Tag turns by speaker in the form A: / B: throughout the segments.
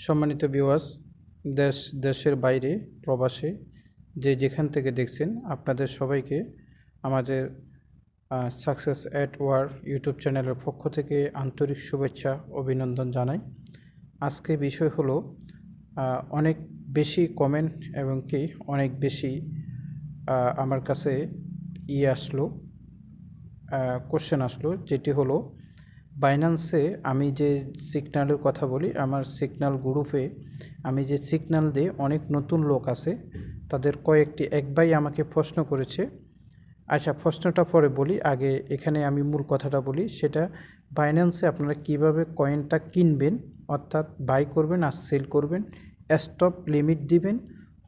A: সম্মানিত ভিউয়ার্স, দেশের বাইরে প্রবাসে যেখান থেকে দেখছেন আপনাদের সবাইকে আমাদের সাকসেস অ্যাট ওয়ার ইউটিউব চ্যানেলের পক্ষ থেকে আন্তরিক শুভেচ্ছা অভিনন্দন জানাই। আজকে বিষয় হলো অনেক বেশি কমেন্ট এবং কি অনেক বেশি আমার কাছে কোশ্চেন আসলো, যেটি হলো বাইন্যান্সে আমি যে সিগন্যালের কথা বলি, আমার সিগন্যাল গ্রুপে আমি যে সিগন্যাল দিই, অনেক নতুন লোক আছে, তাদের কয়েকটি এক ভাই আমাকে প্রশ্ন করেছে। আচ্ছা, প্রশ্নটা পরে বলি, আগে এখানে আমি মূল কথাটা বলি। সেটা বাইন্যান্সে আপনারা কিভাবে কয়েনটা কিনবেন, অর্থাৎ বাই করবেন আর সেল করবেন, স্টপ লিমিট দিবেন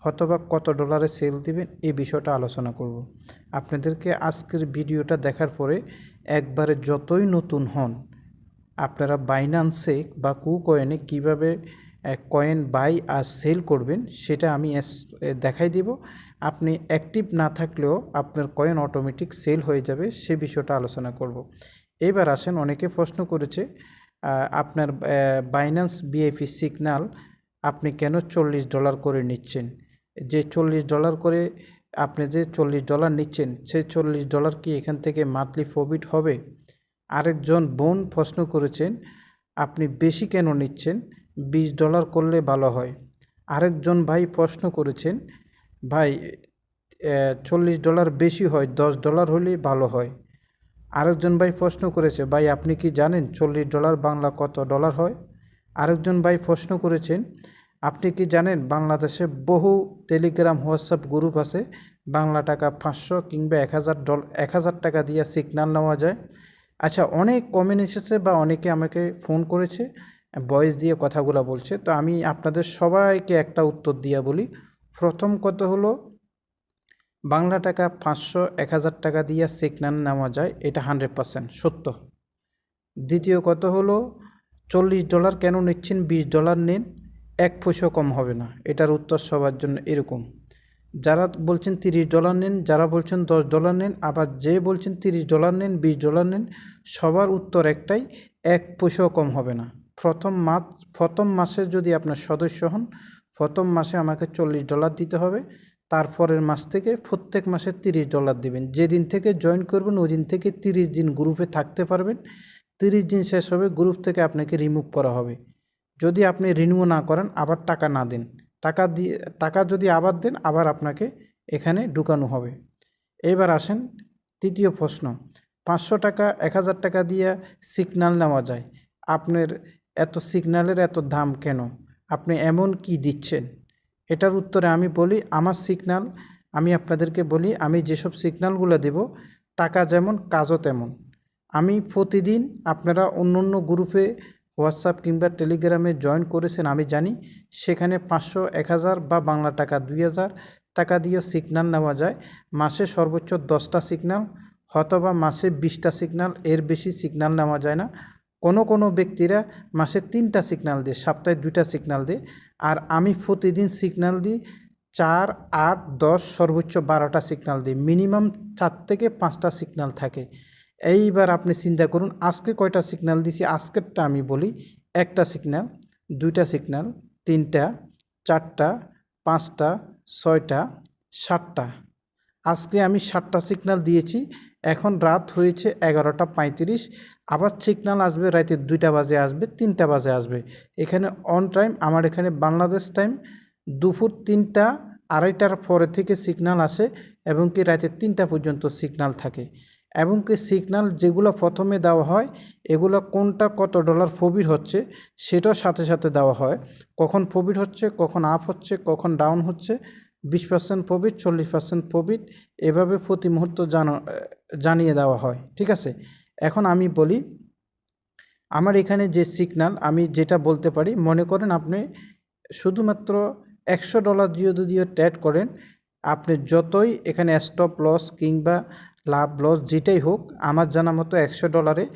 A: অথবা কত ডলারে সেল দিবেন, এই বিষয়টা আলোচনা করব। আপনাদেরকে আজকের ভিডিওটা দেখার পরে একবারে যতই নতুন হন, আপনারা বাইন্যান্সে বা কুকয়েনে কীভাবে কয়েন বাই আর সেল করবেন সেটা আমি দেখাই দিব। আপনি অ্যাক্টিভ না থাকলেও আপনার কয়েন অটোমেটিক সেল হয়ে যাবে, সে বিষয়টা আলোচনা করব। এবার আসেন, অনেকে প্রশ্ন করেছে আপনার বাইন্যান্স ভিআইপি সিগন্যাল আপনি কেন $40 করে নিচ্ছেন? যে $40 করে আপনি যে $40 নিচ্ছেন, সেই $40 কি এখান থেকে মান্থলি প্রফিট হবে? আরেকজন বোন প্রশ্ন করেছেন আপনি বেশি কেন নিচ্ছেন, $20 করলে ভালো হয়। আরেকজন ভাই প্রশ্ন করেছেন ভাই $40 বেশি হয়, $10 হলেই ভালো হয়। আরেকজন ভাই প্রশ্ন করেছে ভাই আপনি কি জানেন $40 বাংলা কত ডলার হয়? আরেকজন ভাই প্রশ্ন করেছেন আপনি কি জানেন বাংলাদেশে বহু টেলিগ্রাম হোয়াটসঅ্যাপ গ্রুপ আছে, বাংলা টাকা 500 কিংবা 1000 টাকা দিয়ে সিগন্যাল নেওয়া যায়। আচ্ছা, অনেক কমেন্ট এসেছে বা অনেকে আমাকে ফোন করেছে, ভয়েস দিয়ে কথাগুলো বলছে, তো আমি আপনাদের সবাইকে একটা উত্তর দিয়ে বলি। প্রথম কথা হলো বাংলা টাকা 500 1000 টাকা দিয়ে সিগন্যাল নেওয়া যায়, এটা 100% সত্য। দ্বিতীয় কথা হলো $40 কেন নিচ্ছেন, $20 নেন, 1 পয়সা কম হবে না। এটার উত্তর সবার জন্য এরকম। যারা বলছেন $30 নেন, যারা বলছেন $10 নেন, আবার যে বলছেন $30 নেন, $20 নেন, সবার উত্তর একটাই, 1 পয়সাও কম হবে না। প্রথম মাসে যদি আপনার সদস্য হন, প্রথম মাসে আমাকে $40 দিতে হবে। তারপরের মাস থেকে প্রত্যেক মাসে $30 দিবেন। যেদিন থেকে জয়েন করবেন ওই দিন থেকে 30 দিন গ্রুপে থাকতে পারবেন। 30 দিন শেষ হবে, গ্রুপ থেকে আপনাকে রিমুভ করা হবে। যদি আপনি রিনিউ না করেন, আবার টাকা না দেন, টাকা যদি আবার দেন, আবার আপনাকে এখানে ঢুকানো হবে। এবার আসেন তৃতীয় প্রশ্ন, 500 টাকা 1000 টাকা দিয়ে সিগন্যাল নেওয়া যায়, আপনার এত সিগন্যালের এত দাম কেন, আপনি এমন কি দিচ্ছেন? এটার উত্তরে আমি বলি, আমার সিগন্যাল, আমি আপনাদেরকে বলি, আমি যেসব সিগন্যালগুলো দেব, টাকা যেমন কাজও তেমন। আমি প্রতিদিন, আপনারা অন্য অন্য গ্রুপে হোয়াটসঅ্যাপ কিংবা টেলিগ্রামে জয়েন করেছেন আমি জানি, সেখানে 500 1000 বা বাংলা টাকা 2000 টাকা দিয়ে সিগন্যাল নেওয়া যায়। মাসে সর্বোচ্চ 10টা সিগন্যাল অথবা মাসে 20টা সিগন্যাল, এর বেশি সিগন্যাল নেওয়া যায় না। কোনো ব্যক্তিরা মাসে 3টা সিগন্যাল দেয়, সপ্তাহে 2টা সিগন্যাল দেয়, আর আমি প্রতিদিন সিগন্যাল দিই 4, 8, 10, সর্বোচ্চ 12টা সিগন্যাল দিই। মিনিমাম 4 থেকে 5টা সিগন্যাল থাকে। এইবার আপনি চিন্তা করুন আজকে কয়টা সিগন্যাল দিছি। আজকেরটা আমি বলি, 1টা সিগন্যাল, 2টা সিগন্যাল, 3টা, 4টা, 5টা, 6টা, 7টা। আজকে আমি 7টা সিগন্যাল দিয়েছি। এখন রাত হয়েছে 11টা 35, আবার সিগন্যাল আসবে রাতে 2টা বাজে আসবে, 3টা বাজে আসবে। এখানে অন টাইম, আমার এখানে বাংলাদেশ টাইম দুপুর 3টা 2:30টার পরে থেকে সিগন্যাল আসে এবং কি রাতে 3টা পর্যন্ত সিগন্যাল থাকে। এবং কি সিগন্যাল যেগুলো প্রথমে দেওয়া হয়, এগুলো কোনটা কত ডলার প্রফিট হচ্ছে সেটাও সাথে সাথে দেওয়া হয়। কখন প্রফিট হচ্ছে, কখন আপ হচ্ছে, কখন ডাউন হচ্ছে, 20% প্রফিট, 40% প্রফিট, এভাবে প্রতি মুহূর্ত জানিয়ে দেওয়া হয়। ঠিক আছে, এখন আমি বলি আমার এখানে যে সিগন্যাল, আমি যেটা বলতে পারি, মনে করেন আপনি শুধুমাত্র $100 যদিও ট্রেড করেন, আপনি যতই এখানে স্টপ লস কিংবা লাভ লস যেটাই হোক, আমার জানা মতো $100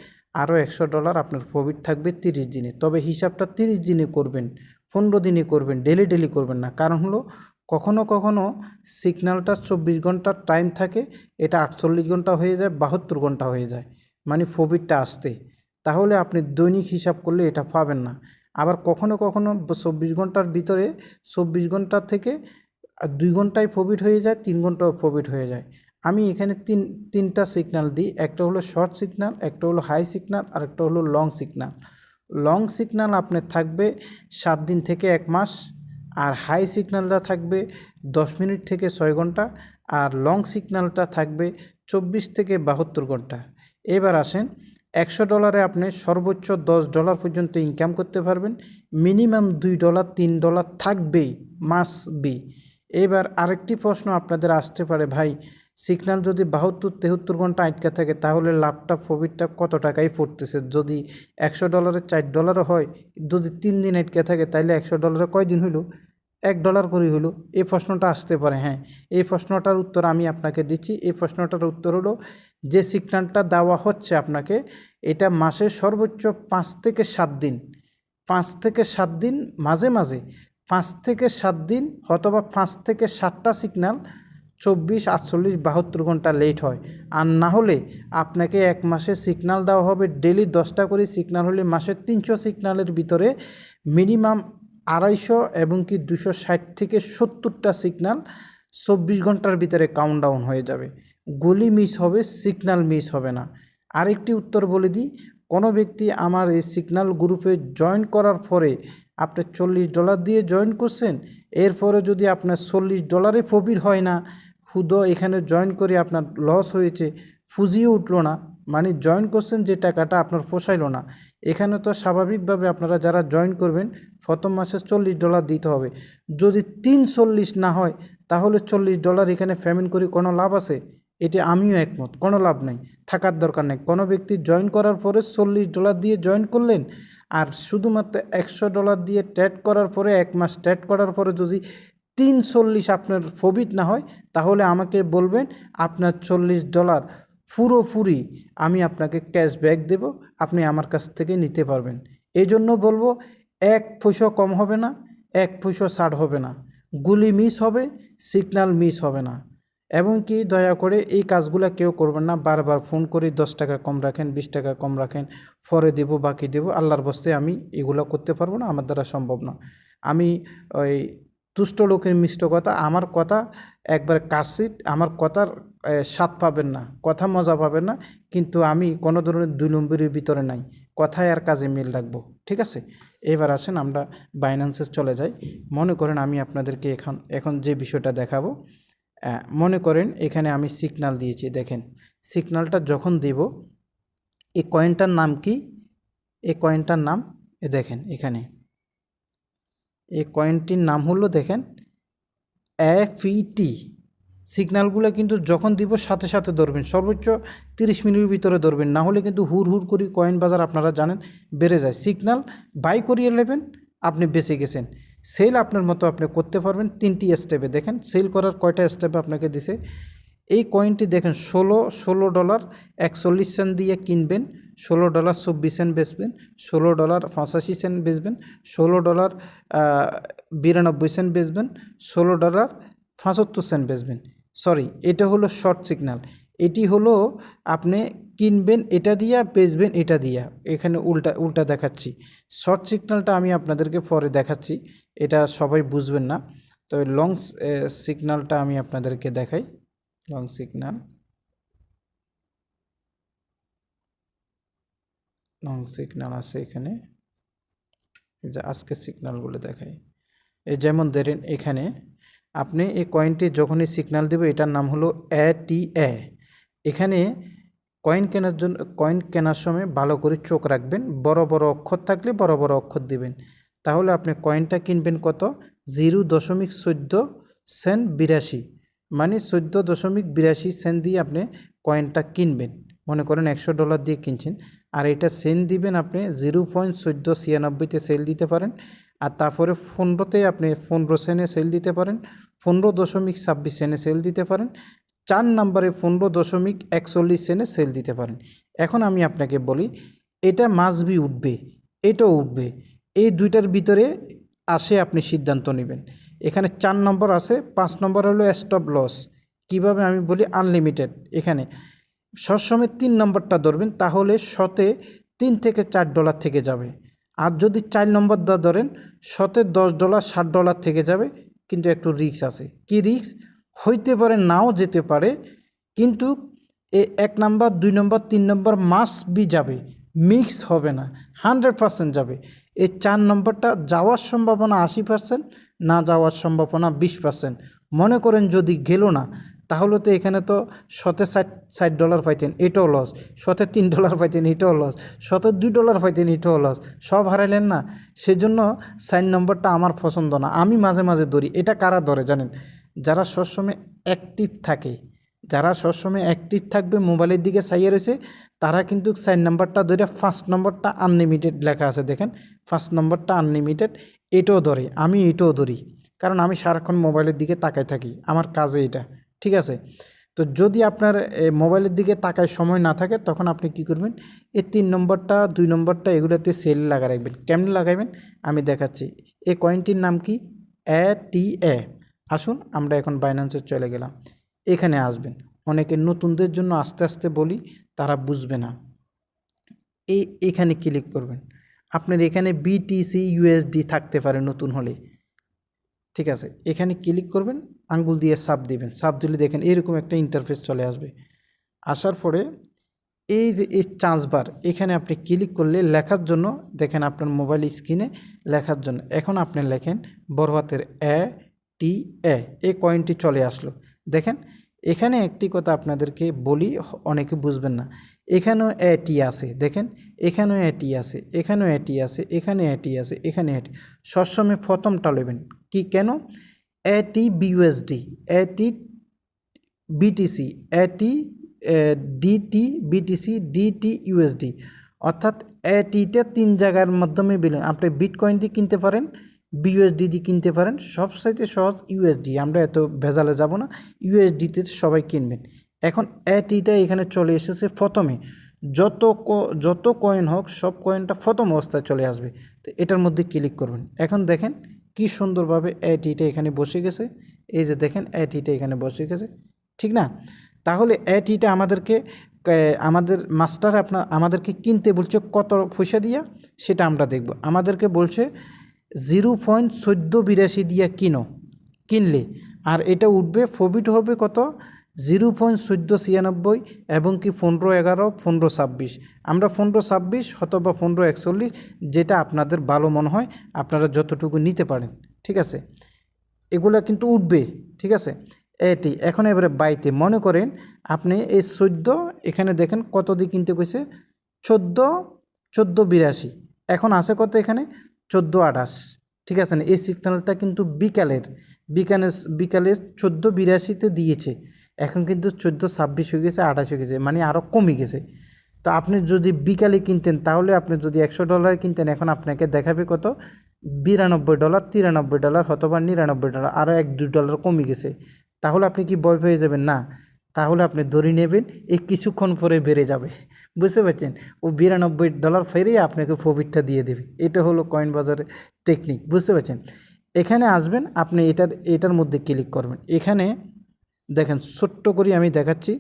A: আরও $100 আপনার প্রফিট থাকবে 30 দিনে। তবে হিসাবটা 30 দিনে করবেন, 15 দিনে করবেন, ডেলি করবেন না। কারণ হলো কখনো কখনো সিগন্যালটা 24 ঘন্টার টাইম থাকে, এটা 48 ঘন্টা হয়ে যায়, 72 ঘন্টা হয়ে যায়, মানে প্রফিটটা আসতে। তাহলে আপনি দৈনিক হিসাব করলে এটা পাবেন না। আবার কখনো কখনো 24 ঘন্টার ভিতরে 24 ঘন্টা থেকে 2 ঘন্টায় প্রফিট হয়ে যায়, 3 ঘন্টাও প্রফিট হয়ে যায়। আমি এখানে তিনটা সিগন্যাল দিই, একটা হলো শর্ট সিগন্যাল, একটা হলো হাই সিগন্যাল, আর একটা হলো লং সিগন্যাল। লং সিগন্যাল আপনার থাকবে 7 দিন থেকে 1 মাস, আর হাই সিগন্যালটা থাকবে 10 মিনিট থেকে 6 ঘন্টা, আর লং সিগন্যালটা থাকবে 24 থেকে 72 ঘন্টা। এবার আসেন, $100 আপনি সর্বোচ্চ $10 পর্যন্ত ইনকাম করতে পারবেন, মিনিমাম $2 $3 থাকবেই, মাস্ট বি। এবার আরেকটি প্রশ্ন আপনাদের আসতে পারে, ভাই সিগন্যাল যদি 72-73 ঘন্টা আটকে থাকে তাহলে লাভটা প্রফিটটা কত টাকায় পড়তেছে? যদি $100 $4 হয়, যদি 3 দিন আটকে থাকে তাহলে $100 কয় দিন হইল? $1 করে হলো। এই প্রশ্নটা আসতে পারে। হ্যাঁ, এই প্রশ্নটার উত্তর আমি আপনাকে দিচ্ছি। এই প্রশ্নটার উত্তর হলো, যে সিগন্যালটা দেওয়া হচ্ছে আপনাকে, এটা মাসে সর্বোচ্চ 5 থেকে 7 দিন, 5 থেকে 7 দিন, মাঝে মাঝে 5 থেকে 7 দিন অথবা 5 থেকে 7টা সিগন্যাল 24, 48, 72 ঘন্টা লেট হয়। আর না হলে আপনাকে 1 মাসে সিগন্যাল দেওয়া হবে ডেলি 10টা করে সিগন্যাল, হলে মাসে 300 সিগন্যালের ভিতরে মিনিমাম 250 এবং কি 260 থেকে 70টা সিগন্যাল 24 ঘন্টার ভিতরে কাউন্টডাউন হয়ে যাবে। গুলি মিস হবে, সিগন্যাল মিস হবে না। আরেকটি উত্তর বলে দিই, কোনো ব্যক্তি আমার এই সিগন্যাল গ্রুপে জয়েন করার পরে আপনি $40 দিয়ে জয়েন করছেন, এরপরে যদি আপনার $40 প্রফিট হয় না, শুধু এখানে জয়েন করে আপনার লস হয়েছে, পুঁজিও উঠলো না, মানে জয়েন করছেন যে টাকাটা আপনার পোষাইলো না, এখানে তো স্বাভাবিকভাবে আপনারা যারা জয়েন করবেন প্রথম মাসে $40 দিতে হবে। যদি 340 না হয় তাহলে $40 এখানে পেমেন্ট করে কোনো লাভ আছে? এটি আমিও একমত, কোনো লাভ নেই, থাকার দরকার নেই। কোনো ব্যক্তি জয়েন করার পরে $40 দিয়ে জয়েন করলেন, আর শুধুমাত্র $100 দিয়ে ট্রেড করার পরে 1 মাস ট্রেড করার পরে যদি 340 আপনার প্রফিট না হয়, তাহলে আমাকে বলবেন আপনার $40 পুরোপুরি আমি আপনাকে ক্যাশব্যাক দেব, আপনি আমার কাছ থেকে নিতে পারবেন। এই জন্য বলবো, 1 পয়সা কম হবে না, 1 পয়সা ছাড় হবে না, গুলি মিস হবে, সিগন্যাল মিস হবে না। এবং কি দয়া করে এই কাজগুলো কেউ করবেন না, বারবার ফোন করে 10 টাকা কম রাখেন, 20 টাকা কম রাখেন, পরে দেব, বাকি দেব। আল্লাহর বস্তে আমি এগুলো করতে পারবো না, আমার দ্বারা সম্ভব না। আমি ওই তুষ্ট লোকের মিষ্ট কথা, আমার কথা একবার কাটছিট, আমার কথার স্বাদ পাবেন না, কথা মজা পাবেন না, কিন্তু আমি কোনো ধরনের 2 নম্বরের ভিতরে নাই, কথায় আর কাজে মিল রাখবো, ঠিক আছে? এবার আসেন আমরা বাইন্যান্সে চলে যাই। মনে করেন আমি আপনাদেরকে এখন যে বিষয়টা দেখাবো, মনে করেন এখানে আমি সিগন্যাল দিয়েছি, দেখেন সিগন্যালটা যখন দেব, এই কয়েনটার নাম কি? এই কয়েনটার নাম দেখেন এখানে, এই কয়েনটির নাম হলো দেখেন এফইটি। সিগন্যালগুলো কিন্তু যখন দিব সাথে সাথে ধরবেন, সর্বোচ্চ 30 মিনিটের ভিতরে ধরবেন, না হলে কিন্তু হুড় হুড় করে কয়েন বাজার আপনারা জানেন বেড়ে যায়। সিগন্যাল বাই করিয়ে নেবেন, আপনি বেঁচে গেছেন। সেল আপনার মতো আপনি করতে পারবেন 3টি স্টেপে। দেখেন সেল করার কয়টা স্টেপে আপনাকে দিছে। এই কয়েনটি দেখেন $16.41 দিয়ে কিনবেন, $16.24 বেচবেন, $16.85 বেচবেন, $16.92 বেচবেন, $16.75 বেচবেন। সরি, এটা হলো শর্ট সিগন্যাল। এটি হলো আপনি কিনবেন এটা দিয়া, বেচবেন এটা দিয়া। এখানে উল্টা উল্টা দেখাচ্ছি। শর্ট সিগন্যালটা আমি আপনাদেরকে পরে দেখাচ্ছি, এটা সবাই বুঝবেন না। তো লং সিগন্যালটা আমি আপনাদেরকে দেখাই। লং সিগন্যাল আছে এখানে, যে আজকে সিগন্যালগুলো দেখাই। এই যেমন ধরেন এখানে আপনি এই কয়েনটি যখনই সিগন্যাল দেবে, এটার নাম হলো এটিএ। এখানে কয়েন কেনার সময় ভালো করে চোখ রাখবেন, বড় বড় অক্ষর থাকলে বড় বড় অক্ষর দিবেন, তাহলে আপনি কয়েনটা কিনবেন কত? 0.14 মানে $14.82 দিয়ে আপনি কয়েনটা কিনবেন। মনে করেন $100 দিয়ে কিনছেন, আর এটা সেল দিবেন আপনি 0.1496 সেল দিতে পারেন। আর তারপরে 15তে আপনি 15 সেন্টে সেল দিতে পারেন, 15.26 সেন্টে সেল দিতে পারেন, 4 নম্বরে 15.41 সেন্টে সেল দিতে পারেন। এখন আমি আপনাকে বলি, এটা মাসবি উঠবে, এটাও উঠবে, এই দুইটার ভিতরে আসে আপনি সিদ্ধান্ত নেবেন। এখানে 4 নম্বর আছে, 5 নম্বর হলো স্টপ লস। কিভাবে আমি বলি, আনলিমিটেড। এখানে সবসময় 3 নম্বরটা ধরবেন, তাহলে শতে $3 থেকে $4 থেকে যাবে। আর যদি 4 নম্বর ধরেন শতে $10 $60 থেকে যাবে, কিন্তু একটু রিস্ক আছে। কি রিস্ক? হইতে পারে নাও যেতে পারে, কিন্তু 1 নম্বর 2 নম্বর 3 নম্বর মাস্ট বি যাবে, মিক্স হবে না, 100% যাবে। এই 4 নম্বরটা যাওয়ার সম্ভাবনা 80%, না যাওয়ার সম্ভাবনা 20%। মনে করেন যদি গেল না, তাহলে তো এখানে তো শতে $60 পাইতেন, এটাও লস। শতে $3 পাইতেন, এটাও লস। শতে $2 পাইতেন, এটাও লস। সব হারাইলেন না। সেজন্য 4 নম্বরটা আমার পছন্দ না। আমি মাঝে মাঝে ধরি। এটা কারা ধরে জানেন? যারা সবসময় অ্যাক্টিভ থাকে, যারা সবসময় অ্যাক্টিভ থাকবে, মোবাইলের দিকে চাইয়ে রয়েছে, তারা কিন্তু 4 নম্বরটা ধরে 1st নম্বরটা আনলিমিটেড লেখা আছে দেখেন, 1st নম্বরটা আনলিমিটেড, এটাও ধরে। আমি এটাও ধরি, কারণ আমি সারাক্ষণ মোবাইলের দিকে তাকাই থাকি, আমার কাজে এটা। ঠিক আছে? তো যদি আপনার মোবাইলের দিকে তাকায় সময় না থাকে, তখন আপনি কি করবেন, এই 3 নম্বরটা 2 নম্বরটা এগুলোতে সেল লাগা রাখবেন। কেমনে লাগাইবেন আমি দেখাচ্ছি। এই কয়েনটির নাম কি? ATA। আসুন আমরা এখন বাইন্যান্সে চলে গেলাম। এখানে আসবেন। অনেকে নতুনদের জন্য আস্তে আস্তে বলি, তারা বুঝবে না। এখানে ক্লিক করবেন। আপনার এখানে BTC USD থাকতে পারে নতুন হলে। ঠিক আছে, এখানে ক্লিক করবেন, আঙ্গুল দিয়ে চাপ দিবেন। চাপ দিলে দেখেন এরকম একটা ইন্টারফেস চলে আসবে। আসার পরে এই যে এই চান্স বার, এখানে আপনি ক্লিক করলে লেখার জন্য, দেখেন আপনার মোবাইল স্ক্রিনে লেখার জন্য এখন আপনি লেখেন বড় হাতের ATA। এই কয়েনটি চলে আসলো। দেখেন এখানে একটি কথা আপনাদেরকে বলি, অনেকে বুঝবেন না। এখানেও AT আছে, দেখেন এখানেও AT আছে, এখানেও AT আছে, এখানে AT আছে, এখানে AT। সবসময় প্রথমটা নেবেন। কি কেন? AT BUSD, AT BTC, AT DT BTC, DT USD, অর্থাৎ ATটা 3 জায়গার মাধ্যমে আপনি বিটকয়েন দিয়ে কিনতে পারেন, বিউএসডি দিয়ে কিনতে পারেন। সবচাইতে সহজ ইউএসডি, আমরা এত ভেজালে যাব না, ইউএসডিতে সবাই কিনবেন। এখন ATটা এখানে চলে এসেছে প্রথমে। যত কয়েন হোক, সব কয়েনটা প্রথম অবস্থায় চলে আসবে। তো এটার মধ্যে ক্লিক করবেন। এখন দেখেন কি সুন্দরভাবে ATটা এখানে বসে গেছে। এই যে দেখেন ATটা এখানে বসে গেছে, ঠিক না? তাহলে ATটা আমাদের মাস্টার আমাদেরকে কিনতে বলছে কত পয়সা দিয়া, সেটা আমরা দেখব। আমাদেরকে বলছে 0.1482 দিয়া কিনলে, আর এটা উঠবে, প্রফিট হবে কত? 0.1496, এবং কি 1511, 1526। আমরা 1526 অথবা 1541, যেটা আপনাদের ভালো মনে হয়, আপনারা যতটুকু নিতে পারেন। ঠিক আছে, এগুলা কিন্তু উঠবে। ঠিক আছে, এটি এখন এবারে বাইতে মনে করেন আপনি এই 14, এখানে দেখেন কত দিয়ে কিনতে কইছে, 1482। এখন আছে কত এখানে? 1428। ঠিক আছে না? এই সিগন্যালটা কিন্তু বিকালে 1482-তে দিয়েছে। এখন কিন্তু 1426 হয়ে গেছে, 28 হয়ে গেছে, মানে আরও কমে গেছে। তো আপনি যদি বিকালে কিনতেন, তাহলে আপনি যদি $100 কিনতেন, এখন আপনাকে দেখাবে কত? $92, $93, অথবা $99, আরও $1-2 কমে গেছে। তাহলে আপনি কি ভয় পেয়ে যাবেন? না, তাহলে আপনি ধরে নেবেন এই কিছুক্ষণ পরে বেড়ে যাবে। বুঝতে পারছেন? ও $92 ফেরিয়ে আপনাকে প্রফিটটা দিয়ে দেবে। এটা হলো কয়েন বাজারের টেকনিক। বুঝতে পারছেন? এখানে আসবেন, আপনি এটার মধ্যে ক্লিক করবেন। এখানে দেখেন ছোট্ট করে আমি দেখাচ্ছি,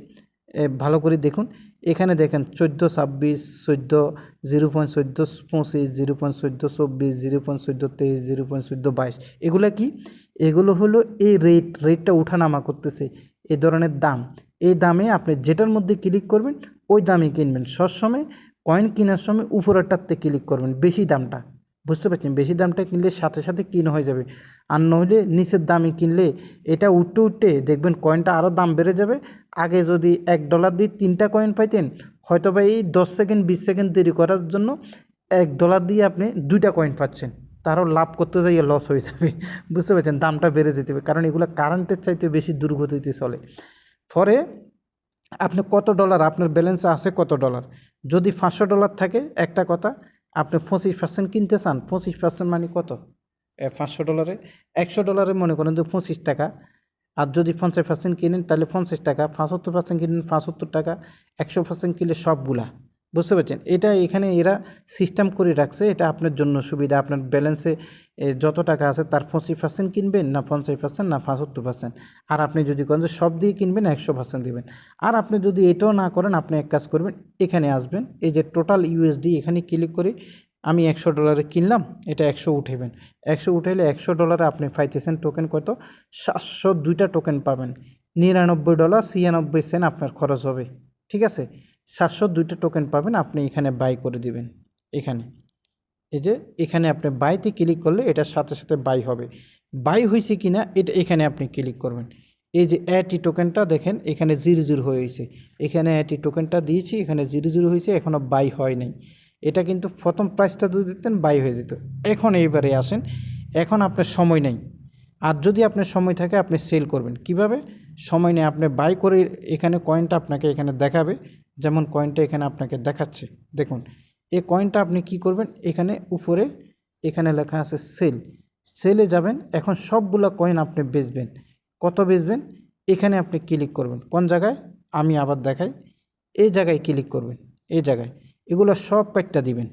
A: ভালো করে দেখুন। এখানে দেখেন 1426, 0.1425, 0.1424, 0.1423, 0.1422। এগুলো কি? এগুলো হলো এই রেটটা উঠানামা করতেছে, এই ধরনের দাম। এই দামে আপনি যেটার মধ্যে ক্লিক করবেন, ওই দামে কিনবেন। সবসময় কয়েন কেনার সময় উপরেরটাতে ক্লিক করবেন, বেশি দামটা। বুঝতে পারছেন? বেশি দামটা কিনলে সাথে সাথে কিন হয়ে যাবে। আর নইলে নিচের দামে কিনলে এটা উঠতে দেখবেন কয়েনটা আরও দাম বেড়ে যাবে। আগে যদি $1 দিয়ে 3টা কয়েন পাইতেন, হয়তো বা এই 10 সেকেন্ড 20 সেকেন্ড দেরি করার জন্য $1 দিয়ে আপনি 2টা কয়েন পাচ্ছেন, তারও লাভ করতে যাইয়ে লস হয়ে যাবে। বুঝতে পারছেন? দামটা বেড়ে যেতে হবে, কারণ এগুলো কারেন্টের চাইতে বেশি দ্রুতগতিতে চলে। পরে আপনি কত ডলার, আপনার ব্যালেন্সে আছে কত ডলার? যদি $500 থাকে, একটা কথা, আপনি 25% কিনতে চান, 25% মানে কত? $500, $100 মনে করেন যে 25 টাকা। আর যদি 50% কিনেন, তাহলে 50 টাকা। 75% কিনেন, 75 টাকা। 100% কিনলে সবগুলা। বুঝতে পারছেন? এটা এখানে এরা সিস্টেম করে রাখছে, এটা আপনার জন্য সুবিধা। আপনার ব্যালেন্সে যত টাকা আছে তার 25% কিনবেন, না 50%, না 75%। আর আপনি যদি করেন যে সব দিয়ে কিনবেন, 100% দিবেন। আর আপনি যদি এটাও না করেন, আপনি এক কাজ করবেন, এখানে আসবেন, এই যে টোটাল ইউএসডি, এখানে ক্লিক করে আমি $100 কিনলাম, এটা 100 উঠাইবেন। 100 উঠাইলে $100 আপনি পাইতেছেন টোকেন কত, 702টা টোকেন পাবেন। $99.96 আপনার খরচ হবে। ঠিক আছে, 702টা টোকেন পাবেন, আপনি এখানে বাই করে দিবেন। এখানে এই যে এখানে আপনি বাইতে ক্লিক করলে এটার সাথে সাথে বাই হবে। বাই হয়েছে কিনা এটা এখানে আপনি ক্লিক করবেন। এই যে অ্যাটি টোকেনটা দেখেন এখানে 00 হয়েছে, এখানে অ্যাটি টোকেনটা দিয়েছি, এখানে 00 হয়েছে, এখনও বাই হয় নাই। এটা কিন্তু প্রথম প্রাইসটা যদি দিতেন বাই হয়ে যেত। এখন এইবারে আসেন, এখন আপনার সময় নেই। আর যদি আপনার সময় থাকে আপনি সেল করবেন কিভাবে, সময় নেই, আপনি বাই করে এখানে কয়েনটা আপনাকে এখানে দেখাবে। যেমন কয়েনটা এখানে আপনাকে দেখাচ্ছে, দেখুন এই কয়েনটা আপনি কি করবেন, এখানে উপরে এখানে লেখা আছে সেল, সেলে যাবেন। এখন সবগুলো কয়েন আপনি বেচবেন। কত বেচবেন, এখানে আপনি ক্লিক করবেন। কোন জায়গায় আমি আবার দেখাই, এই জায়গায় ক্লিক করবেন। এই জায়গায় এগুলো সব কাটটা দিবেন,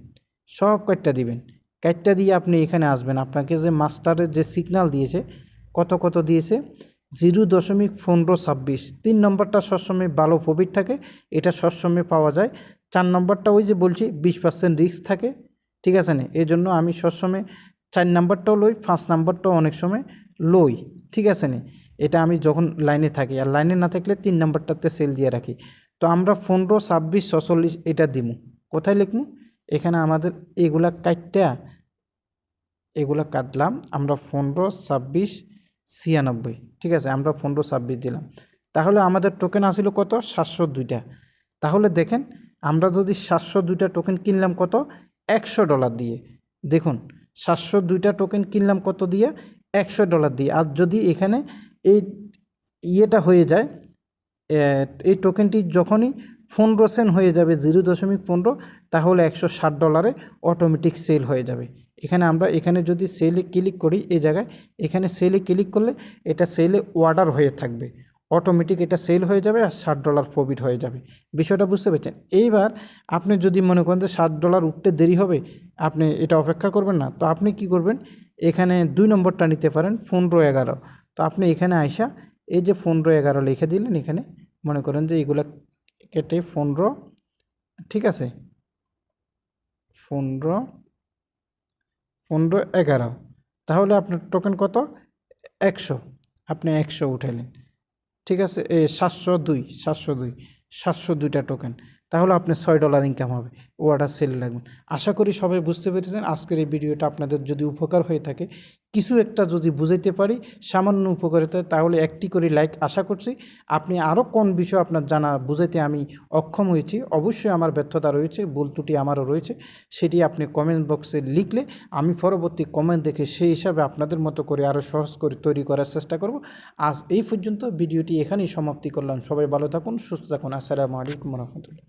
A: সব কাটটা দিবেন। কাটটা দিয়ে আপনি এখানে আসবেন, আপনাকে যে মাস্টারের যে সিগন্যাল দিয়েছে, কত কত দিয়েছে, 0.1526। 3 নম্বরটা সবসময় ভালো প্রফিট থাকে, এটা সবসময় পাওয়া যায়। 4 নম্বরটা ওই যে বলছি 20% রিস্ক থাকে। ঠিক আছে না, এই জন্য আমি সবসময় 4 নাম্বারটাও লই, 5 নাম্বারটাও অনেক সময় লই। ঠিক আছে না, এটা আমি যখন লাইনে থাকি, আর লাইনে না থাকলে 3 নাম্বারটাতে সেল দিয়ে রাখি। তো আমরা 15, 26, 46 এটা দিমু। কোথায় লিখমু, এখানে আমাদের এগুলা কাটটা, এগুলা কাটলাম আমরা 15, 26, 96। ঠিক আছে, আমরা 15, 26 দিলাম। তাহলে আমাদের টোকেন আসিল কত, 702টা। তাহলে দেখেন আমরা যদি 702টা টোকেন কিনলাম কত, $100 দিয়ে। দেখুন 702টা টোকেন কিনলাম কত দিয়ে, $100 দিয়ে। আর যদি এখানে এই ইয়েটা হয়ে যায়, এই টোকেনটি যখনই 15 সেন্ট হয়ে যাবে, 0.15, তাহলে $160 অটোমেটিক সেল হয়ে যাবে। এখানে আমরা এখানে যদি সেলে ক্লিক করি, এই জায়গায় এখানে সেলে ক্লিক করলে এটা সেলে অর্ডার হয়ে থাকবে, অটোমেটিক এটা সেল হয়ে যাবে, আর $60 প্রফিট হয়ে যাবে। বিষয়টা বুঝতে পেরেছেন। এইবার আপনি যদি মনে করেন যে $60 উঠতে দেরি হবে, আপনি এটা অপেক্ষা করবেন না, তো আপনি কি করবেন, এখানে 2 নম্বরটা নিতে পারেন, 15, 11। তো আপনি এখানে আইসা এই যে 15, 11 লিখে দিলেন। এখানে মনে করেন যে এগুলা কেটে 15, ঠিক আছে, 15, 15, 11, তাহলে আপনার টোকেন কত, 100। আপনি 100 উঠাইলেন। ঠিক আছে, 702, 702টা টোকেন, তাহলে আপনার $6 ইনকাম হবে। অর্ডার সেলে লাগবেন। আশা করি সবাই বুঝতে পেরেছেন। আজকের এই ভিডিওটা আপনাদের যদি উপকার হয়ে থাকে, কিছু একটা যদি বুঝাইতে পারি, সামান্য উপকারিতা, তাহলে একটি করে লাইক আশা করছি। আপনি আরও কোন বিষয় আপনার জানা বুঝাইতে আমি অক্ষম হয়েছি, অবশ্যই আমার ব্যর্থতা রয়েছে, ভুল ত্রুটি আমারও রয়েছে, সেটি আপনি কমেন্ট বক্সে লিখলে আমি পরবর্তী কমেন্ট দেখে সেই হিসাবে আপনাদের মতো করে আরও সহজ করে তৈরি করার চেষ্টা করব। আজ এই পর্যন্ত, ভিডিওটি এখানেই সমাপ্তি করলাম। সবাই ভালো থাকুন, সুস্থ থাকুন। আসসালামু আলাইকুম রহমতুল্লাহ।